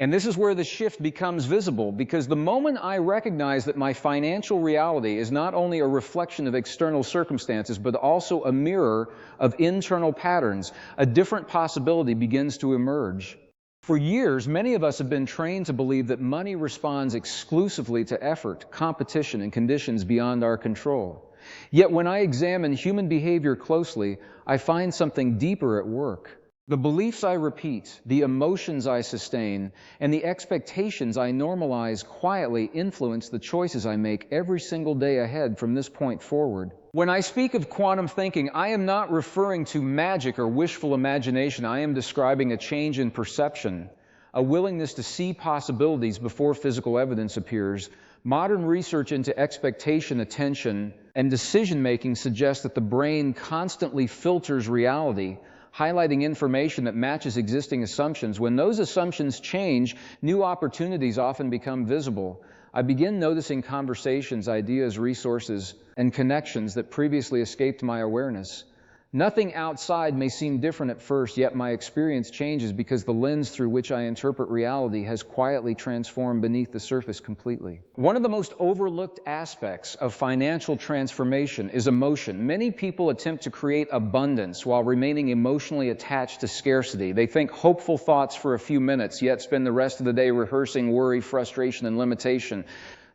And this is where the shift becomes visible, because the moment I recognize that my financial reality is not only a reflection of external circumstances, but also a mirror of internal patterns, a different possibility begins to emerge. For years, many of us have been trained to believe that money responds exclusively to effort, competition, and conditions beyond our control. Yet when I examine human behavior closely, I find something deeper at work. The beliefs I repeat, the emotions I sustain, and the expectations I normalize quietly influence the choices I make every single day ahead from this point forward. When I speak of quantum thinking, I am not referring to magic or wishful imagination. I am describing a change in perception, a willingness to see possibilities before physical evidence appears. Modern research into expectation, attention, and decision-making suggests that the brain constantly filters reality, highlighting information that matches existing assumptions. When those assumptions change, new opportunities often become visible. I begin noticing conversations, ideas, resources, and connections that previously escaped my awareness. Nothing outside may seem different at first, yet my experience changes because the lens through which I interpret reality has quietly transformed beneath the surface completely. One of the most overlooked aspects of financial transformation is emotion. Many people attempt to create abundance while remaining emotionally attached to scarcity. They think hopeful thoughts for a few minutes, yet spend the rest of the day rehearsing worry, frustration, and limitation.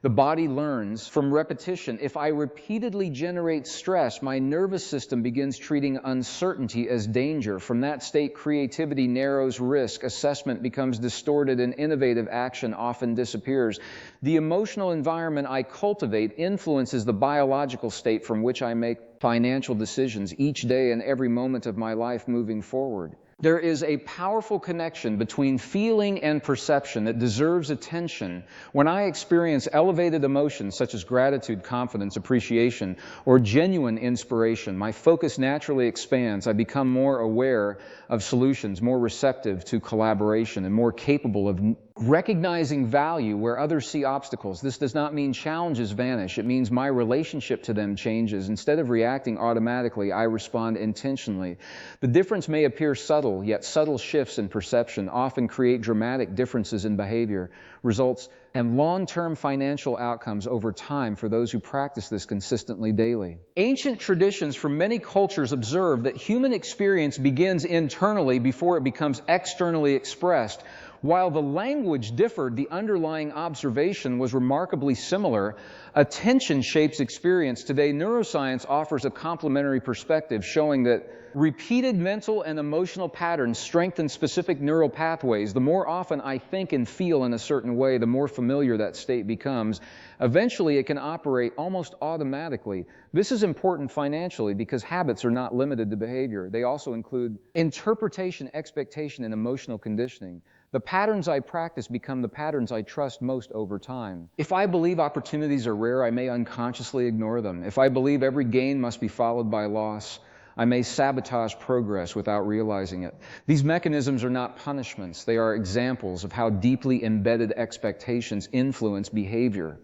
The body learns from repetition. If I repeatedly generate stress, my nervous system begins treating uncertainty as danger. From that state, creativity narrows, risk assessment becomes distorted, and innovative action often disappears. The emotional environment I cultivate influences the biological state from which I make financial decisions each day and every moment of my life moving forward. There is a powerful connection between feeling and perception that deserves attention. When I experience elevated emotions such as gratitude, confidence, appreciation, or genuine inspiration, my focus naturally expands. I become more aware of solutions, more receptive to collaboration, and more capable of recognizing value where others see obstacles. This does not mean challenges vanish. It means my relationship to them changes. Instead of reacting automatically, I respond intentionally. The difference may appear subtle, yet subtle shifts in perception often create dramatic differences in behavior, results, and long-term financial outcomes over time for those who practice this consistently daily. Ancient traditions from many cultures observe that human experience begins internally before it becomes externally expressed. While the language differed, the underlying observation was remarkably similar. Attention shapes experience. Today, neuroscience offers a complementary perspective, showing that repeated mental and emotional patterns strengthen specific neural pathways. The more often I think and feel in a certain way, the more familiar that state becomes. Eventually, it can operate almost automatically. This is important financially because habits are not limited to behavior. They also include interpretation, expectation, and emotional conditioning. The patterns I practice become the patterns I trust most over time. If I believe opportunities are rare, I may unconsciously ignore them. If I believe every gain must be followed by loss, I may sabotage progress without realizing it. These mechanisms are not punishments. They are examples of how deeply embedded expectations influence behavior.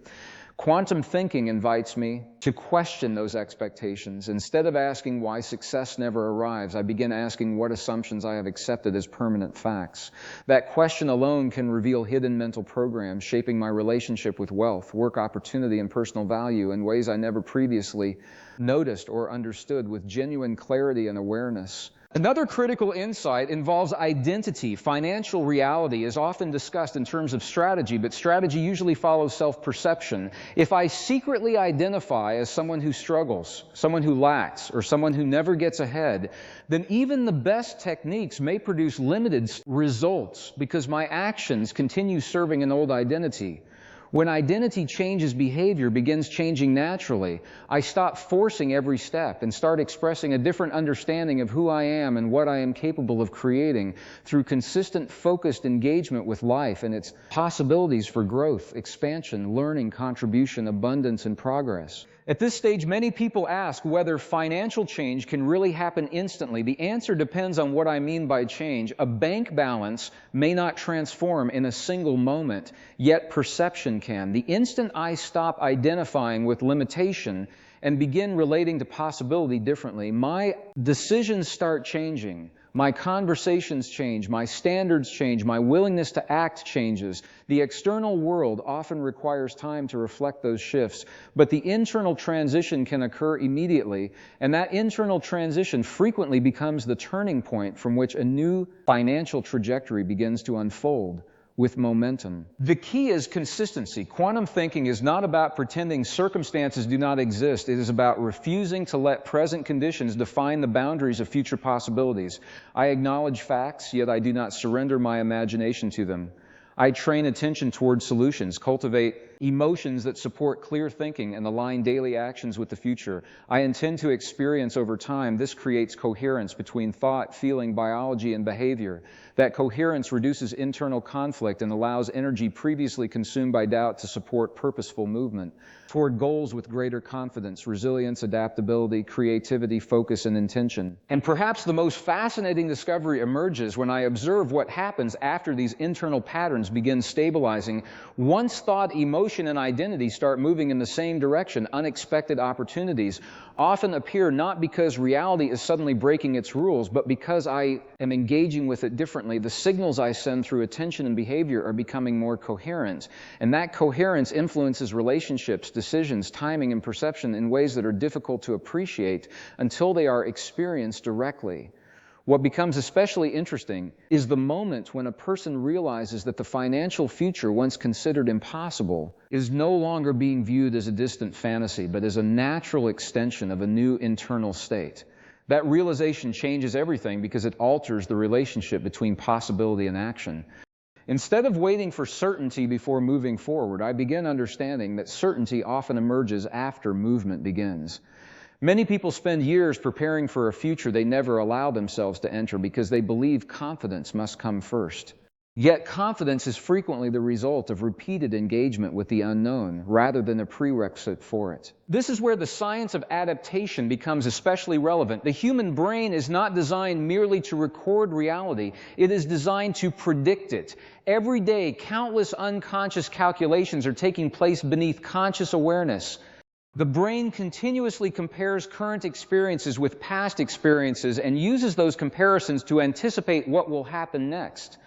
Quantum thinking invites me to question those expectations. Instead of asking why success never arrives, I begin asking what assumptions I have accepted as permanent facts. That question alone can reveal hidden mental programs shaping my relationship with wealth, work opportunity, and personal value in ways I never previously noticed or understood with genuine clarity and awareness. Another critical insight involves identity. Financial reality is often discussed in terms of strategy, but strategy usually follows self-perception. If I secretly identify as someone who struggles, someone who lacks, or someone who never gets ahead, then even the best techniques may produce limited results because my actions continue serving an old identity. When identity changes, behavior begins changing naturally. I stop forcing every step and start expressing a different understanding of who I am and what I am capable of creating through consistent, focused engagement with life and its possibilities for growth, expansion, learning, contribution, abundance, and progress. At this stage, many people ask whether financial change can really happen instantly. The answer depends on what I mean by change. A bank balance may not transform in a single moment, yet perception can. The instant I stop identifying with limitation and begin relating to possibility differently, my decisions start changing. My conversations change, my standards change, my willingness to act changes. The external world often requires time to reflect those shifts, but the internal transition can occur immediately, and that internal transition frequently becomes the turning point from which a new financial trajectory begins to unfold with momentum. The key is consistency. Quantum thinking is not about pretending circumstances do not exist. It is about refusing to let present conditions define the boundaries of future possibilities. I acknowledge facts, yet I do not surrender my imagination to them. I train attention toward solutions, cultivate emotions that support clear thinking, and align daily actions with the future. I intend to experience over time. This creates coherence between thought, feeling, biology, and behavior. That coherence reduces internal conflict and allows energy previously consumed by doubt to support purposeful movement toward goals with greater confidence, resilience, adaptability, creativity, focus, and intention. And perhaps the most fascinating discovery emerges when I observe what happens after these internal patterns begin stabilizing. Once thought, emotion, and identity start moving in the same direction, unexpected opportunities often appear not because reality is suddenly breaking its rules, but because I am engaging with it differently. The signals I send through attention and behavior are becoming more coherent, and that coherence influences relationships, decisions, timing, and perception in ways that are difficult to appreciate until they are experienced directly. What becomes especially interesting is the moment when a person realizes that the financial future, once considered impossible, is no longer being viewed as a distant fantasy, but as a natural extension of a new internal state. That realization changes everything because it alters the relationship between possibility and action. Instead of waiting for certainty before moving forward, I begin understanding that certainty often emerges after movement begins. Many people spend years preparing for a future they never allow themselves to enter because they believe confidence must come first. Yet confidence is frequently the result of repeated engagement with the unknown rather than a prerequisite for it. This is where the science of adaptation becomes especially relevant. The human brain is not designed merely to record reality. It is designed to predict it. Every day, countless unconscious calculations are taking place beneath conscious awareness. The brain continuously compares current experiences with past experiences and uses those comparisons to anticipate what will happen next.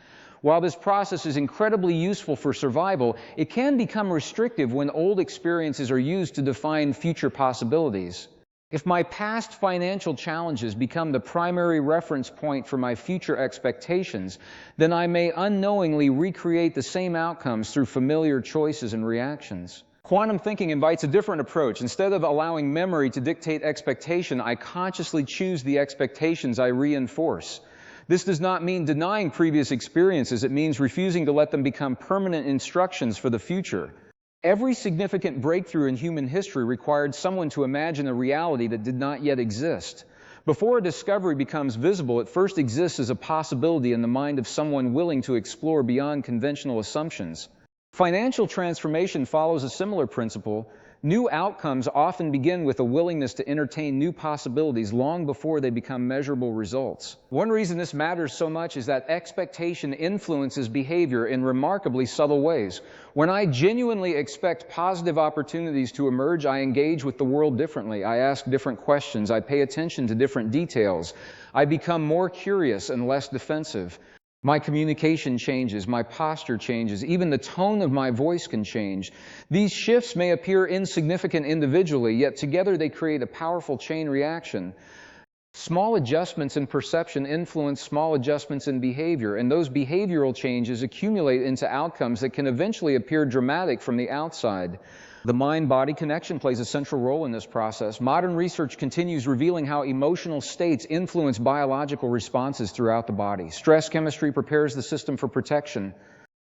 While this process is incredibly useful for survival, it can become restrictive when old experiences are used to define future possibilities. If my past financial challenges become the primary reference point for my future expectations, then I may unknowingly recreate the same outcomes through familiar choices and reactions. Quantum thinking invites a different approach. Instead of allowing memory to dictate expectation, I consciously choose the expectations I reinforce. This does not mean denying previous experiences. It means refusing to let them become permanent instructions for the future. Every significant breakthrough in human history required someone to imagine a reality that did not yet exist. Before a discovery becomes visible, it first exists as a possibility in the mind of someone willing to explore beyond conventional assumptions. Financial transformation follows a similar principle. New outcomes often begin with a willingness to entertain new possibilities long before they become measurable results. One reason this matters so much is that expectation influences behavior in remarkably subtle ways. When I genuinely expect positive opportunities to emerge, I engage with the world differently. I ask different questions. I pay attention to different details. I become more curious and less defensive. My communication changes, my posture changes, even the tone of my voice can change. These shifts may appear insignificant individually, yet together they create a powerful chain reaction. Small adjustments in perception influence small adjustments in behavior, and those behavioral changes accumulate into outcomes that can eventually appear dramatic from the outside. The mind-body connection plays a central role in this process. Modern research continues revealing how emotional states influence biological responses throughout the body. Stress chemistry prepares the system for protection.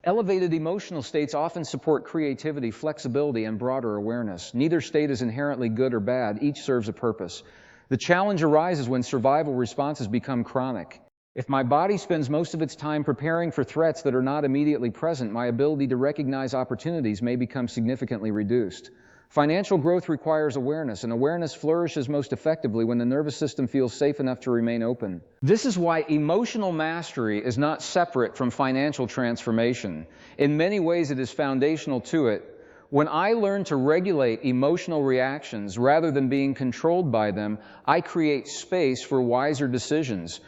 Elevated emotional states often support creativity, flexibility, and broader awareness. Neither state is inherently good or bad. Each serves a purpose. The challenge arises when survival responses become chronic. If my body spends most of its time preparing for threats that are not immediately present, my ability to recognize opportunities may become significantly reduced. Financial growth requires awareness, and awareness flourishes most effectively when the nervous system feels safe enough to remain open. This is why emotional mastery is not separate from financial transformation. In many ways, it is foundational to it. When I learn to regulate emotional reactions rather than being controlled by them, I create space for wiser decisions.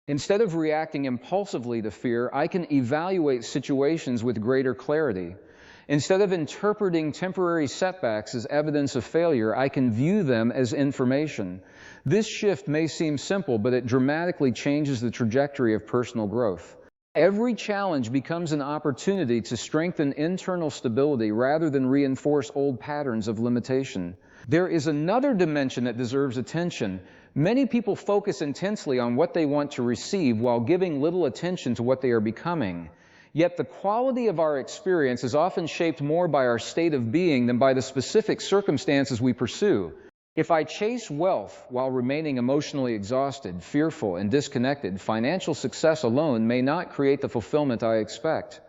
Instead of reacting impulsively to fear, I can evaluate situations with greater clarity. Instead of interpreting temporary setbacks as evidence of failure, I can view them as information. This shift may seem simple, but it dramatically changes the trajectory of personal growth. Every challenge becomes an opportunity to strengthen internal stability rather than reinforce old patterns of limitation. There is another dimension that deserves attention. Many people focus intensely on what they want to receive while giving little attention to what they are becoming. Yet the quality of our experience is often shaped more by our state of being than by the specific circumstances we pursue. If I chase wealth while remaining emotionally exhausted, fearful, and disconnected, financial success alone may not create the fulfillment I expect.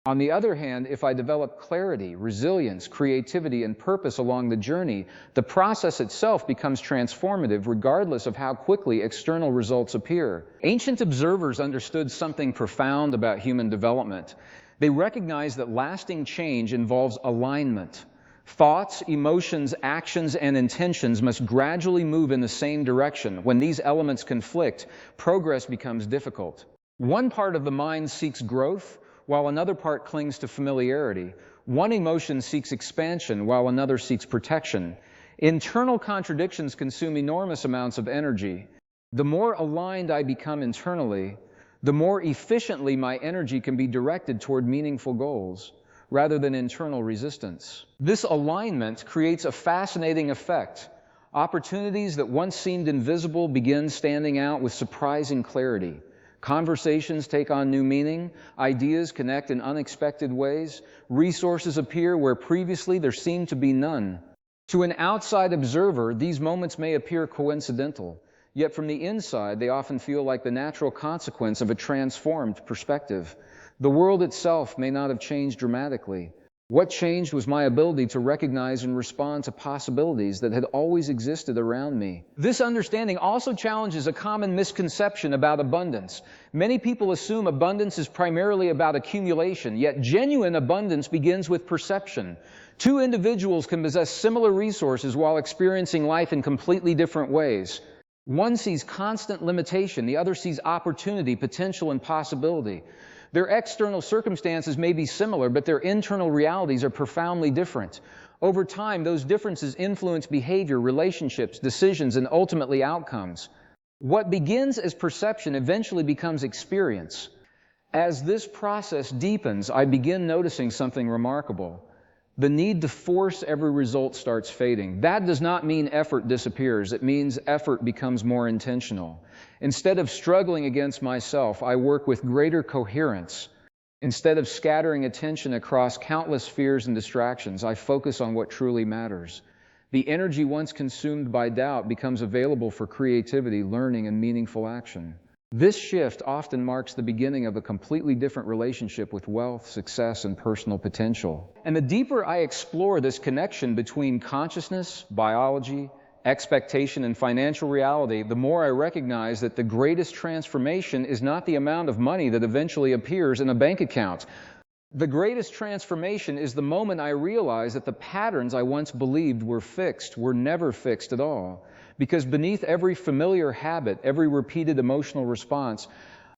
On the other hand, if I develop clarity, resilience, creativity, and purpose along the journey, the process itself becomes transformative regardless of how quickly external results appear. Ancient observers understood something profound about human development. They recognized that lasting change involves alignment. Thoughts, emotions, actions, and intentions must gradually move in the same direction. When these elements conflict, progress becomes difficult. One part of the mind seeks growth, while another part clings to familiarity. One emotion seeks expansion, while another seeks protection. Internal contradictions consume enormous amounts of energy. The more aligned I become internally, the more efficiently my energy can be directed toward meaningful goals, rather than internal resistance. This alignment creates a fascinating effect. Opportunities that once seemed invisible begin standing out with surprising clarity. Conversations take on new meaning, ideas connect in unexpected ways, resources appear where previously there seemed to be none. To an outside observer, these moments may appear coincidental, yet from the inside they often feel like the natural consequence of a transformed perspective. The world itself may not have changed dramatically. What changed was my ability to recognize and respond to possibilities that had always existed around me. This understanding also challenges a common misconception about abundance. Many people assume abundance is primarily about accumulation, yet genuine abundance begins with perception. Two individuals can possess similar resources while experiencing life in completely different ways. One sees constant limitation, the other sees opportunity, potential, and possibility. Their external circumstances may be similar, but their internal realities are profoundly different. Over time, those differences influence behavior, relationships, decisions, and ultimately outcomes. What begins as perception eventually becomes experience. As this process deepens, I begin noticing something remarkable. The need to force every result starts fading. That does not mean effort disappears. It means effort becomes more intentional. Instead of struggling against myself, I work with greater coherence. Instead of scattering attention across countless fears and distractions, I focus on what truly matters. The energy once consumed by doubt becomes available for creativity, learning, and meaningful action. This shift often marks the beginning of a completely different relationship with wealth, success, and personal potential. And the deeper I explore this connection between consciousness, biology, expectation, and financial reality, the more I recognize that the greatest transformation is not the amount of money that eventually appears in a bank account. The greatest transformation is the moment I realize that the patterns I once believed were fixed were never fixed at all. Because beneath every familiar habit, every repeated emotional response,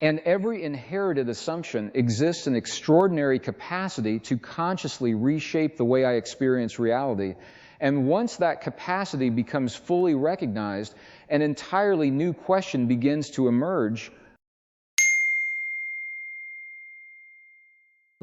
and every inherited assumption exists an extraordinary capacity to consciously reshape the way I experience reality. And once that capacity becomes fully recognized, an entirely new question begins to emerge.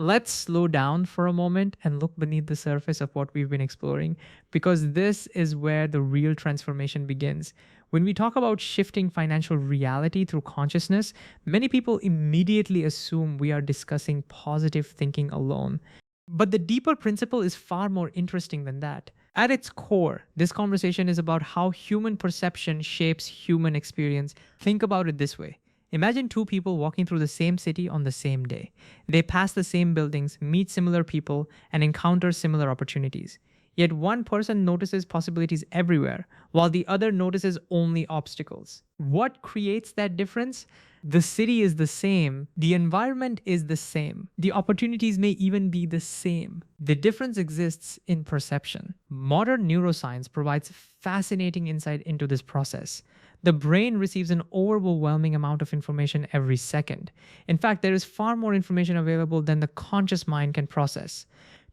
Let's slow down for a moment and look beneath the surface of what we've been exploring, because this is where the real transformation begins. When we talk about shifting financial reality through consciousness, many people immediately assume we are discussing positive thinking alone. But the deeper principle is far more interesting than that. At its core, this conversation is about how human perception shapes human experience. Think about it this way. Imagine two people walking through the same city on the same day. They pass the same buildings, meet similar people, and encounter similar opportunities. Yet one person notices possibilities everywhere, while the other notices only obstacles. What creates that difference? The city is the same, the environment is the same, the opportunities may even be the same. The difference exists in perception. Modern neuroscience provides fascinating insight into this process. The brain receives an overwhelming amount of information every second. In fact, there is far more information available than the conscious mind can process.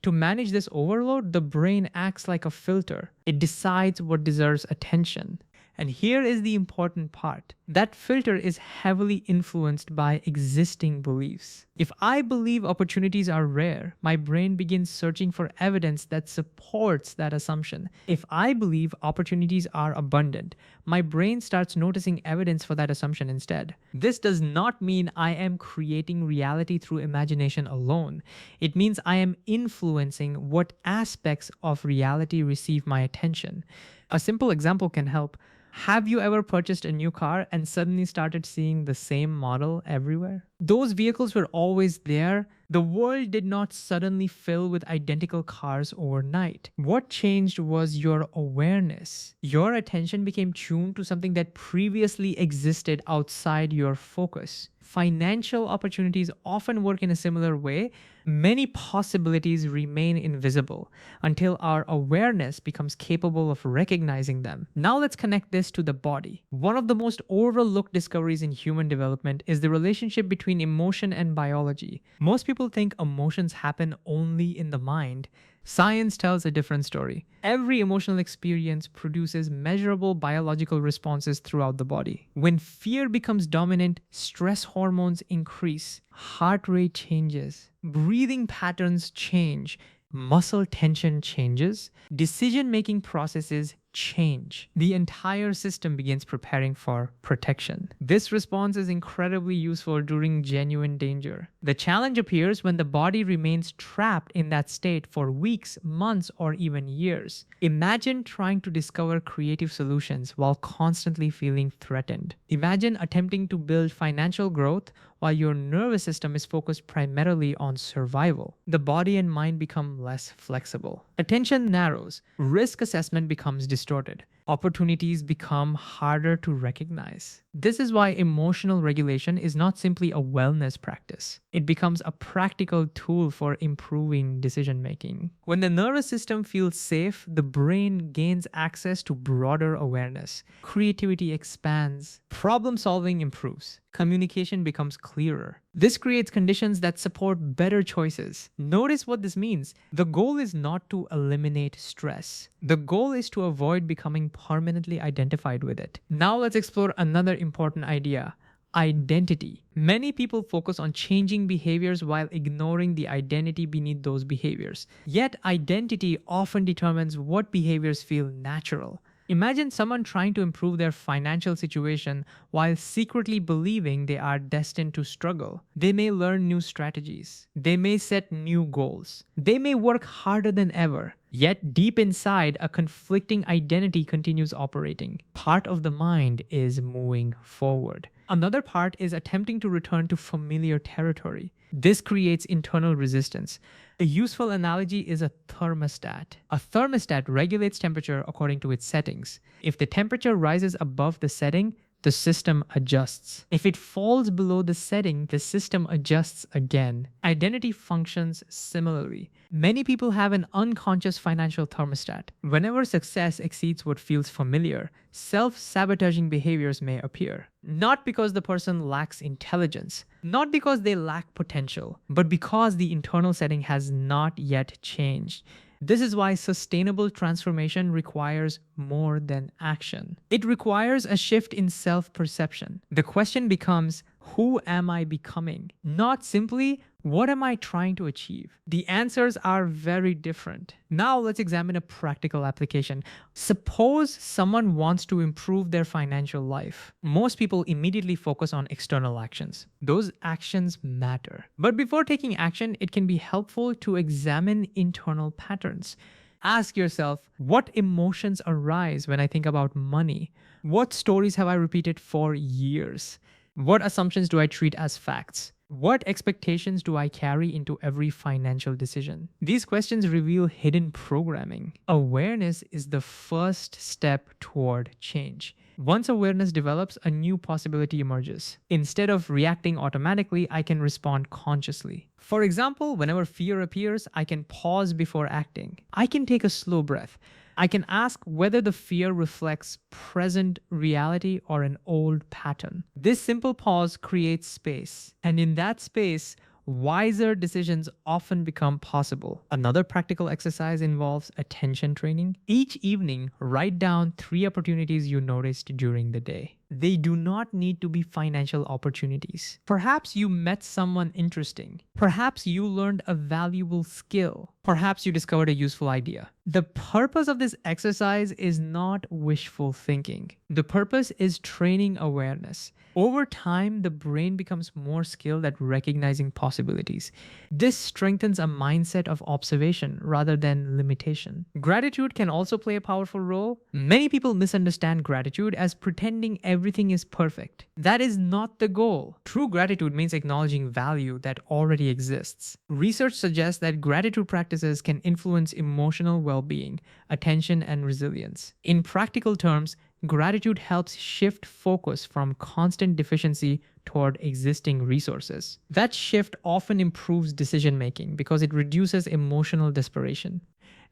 To manage this overload, the brain acts like a filter. It decides what deserves attention. And here is the important part. That filter is heavily influenced by existing beliefs. If I believe opportunities are rare, my brain begins searching for evidence that supports that assumption. If I believe opportunities are abundant, my brain starts noticing evidence for that assumption instead. This does not mean I am creating reality through imagination alone. It means I am influencing what aspects of reality receive my attention. A simple example can help. Have you ever purchased a new car and suddenly started seeing the same model everywhere? Those vehicles were always there. The world did not suddenly fill with identical cars overnight. What changed was your awareness. Your attention became tuned to something that previously existed outside your focus. Financial opportunities often work in a similar way. Many possibilities remain invisible until our awareness becomes capable of recognizing them. Now let's connect this to the body. One of the most overlooked discoveries in human development is the relationship between emotion and biology. Most people think emotions happen only in the mind. Science tells a different story. Every emotional experience produces measurable biological responses throughout the body. When fear becomes dominant, stress hormones increase, heart rate changes, breathing patterns change, muscle tension changes, decision-making processes change. The entire system begins preparing for protection. This response is incredibly useful during genuine danger. The challenge appears when the body remains trapped in that state for weeks, months, or even years. Imagine trying to discover creative solutions while constantly feeling threatened. Imagine attempting to build financial growth while your nervous system is focused primarily on survival. The body and mind become less flexible. Attention narrows. Risk assessment becomes distorted. Opportunities become harder to recognize. This is why emotional regulation is not simply a wellness practice. It becomes a practical tool for improving decision making. When the nervous system feels safe, the brain gains access to broader awareness. Creativity expands. Problem solving improves. Communication becomes clearer. This creates conditions that support better choices. Notice what this means. The goal is not to eliminate stress. The goal is to avoid becoming permanently identified with it. Now let's explore another important idea. Identity. Many people focus on changing behaviors while ignoring the identity beneath those behaviors. Yet identity often determines what behaviors feel natural. Imagine someone trying to improve their financial situation while secretly believing they are destined to struggle. They may learn new strategies. They may set new goals. They may work harder than ever. Yet deep inside, a conflicting identity continues operating. Part of the mind is moving forward. Another part is attempting to return to familiar territory. This creates internal resistance. A useful analogy is a thermostat. A thermostat regulates temperature according to its settings. If the temperature rises above the setting, the system adjusts. If it falls below the setting, the system adjusts again. Identity functions similarly. Many people have an unconscious financial thermostat. Whenever success exceeds what feels familiar, self-sabotaging behaviors may appear. Not because the person lacks intelligence, not because they lack potential, but because the internal setting has not yet changed. This is why sustainable transformation requires more than action. It requires a shift in self-perception. The question becomes, who am I becoming? Not simply, what am I trying to achieve? The answers are very different. Now let's examine a practical application. Suppose someone wants to improve their financial life. Most people immediately focus on external actions. Those actions matter. But before taking action, it can be helpful to examine internal patterns. Ask yourself, what emotions arise when I think about money? What stories have I repeated for years? What assumptions do I treat as facts? What expectations do I carry into every financial decision? These questions reveal hidden programming. Awareness is the first step toward change. Once awareness develops, a new possibility emerges. Instead of reacting automatically, I can respond consciously. For example, whenever fear appears, I can pause before acting. I can take a slow breath. I can ask whether the fear reflects present reality or an old pattern. This simple pause creates space, and in that space, wiser decisions often become possible. Another practical exercise involves attention training. Each evening, write down 3 opportunities you noticed during the day. They do not need to be financial opportunities. Perhaps you met someone interesting. Perhaps you learned a valuable skill. Perhaps you discovered a useful idea. The purpose of this exercise is not wishful thinking. The purpose is training awareness. Over time, the brain becomes more skilled at recognizing possibilities. This strengthens a mindset of observation rather than limitation. Gratitude can also play a powerful role. Many people misunderstand gratitude as pretending everything is perfect. That is not the goal. True gratitude means acknowledging value that already exists. Research suggests that gratitude practices can influence emotional well-being, attention, and resilience. In practical terms, gratitude helps shift focus from constant deficiency toward existing resources. That shift often improves decision making because it reduces emotional desperation.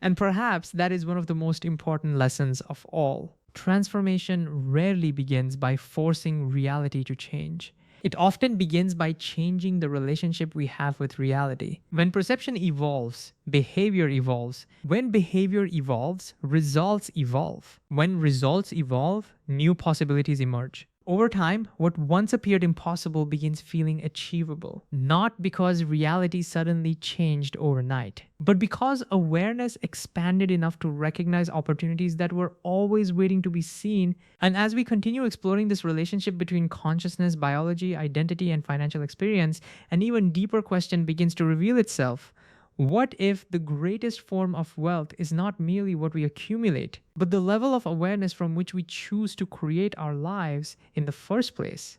And perhaps that is one of the most important lessons of all. Transformation rarely begins by forcing reality to change. It often begins by changing the relationship we have with reality. When perception evolves, behavior evolves. When behavior evolves, results evolve. When results evolve, new possibilities emerge. Over time, what once appeared impossible begins feeling achievable, not because reality suddenly changed overnight, but because awareness expanded enough to recognize opportunities that were always waiting to be seen. And as we continue exploring this relationship between consciousness, biology, identity, and financial experience, an even deeper question begins to reveal itself. What if the greatest form of wealth is not merely what we accumulate, but the level of awareness from which we choose to create our lives in the first place?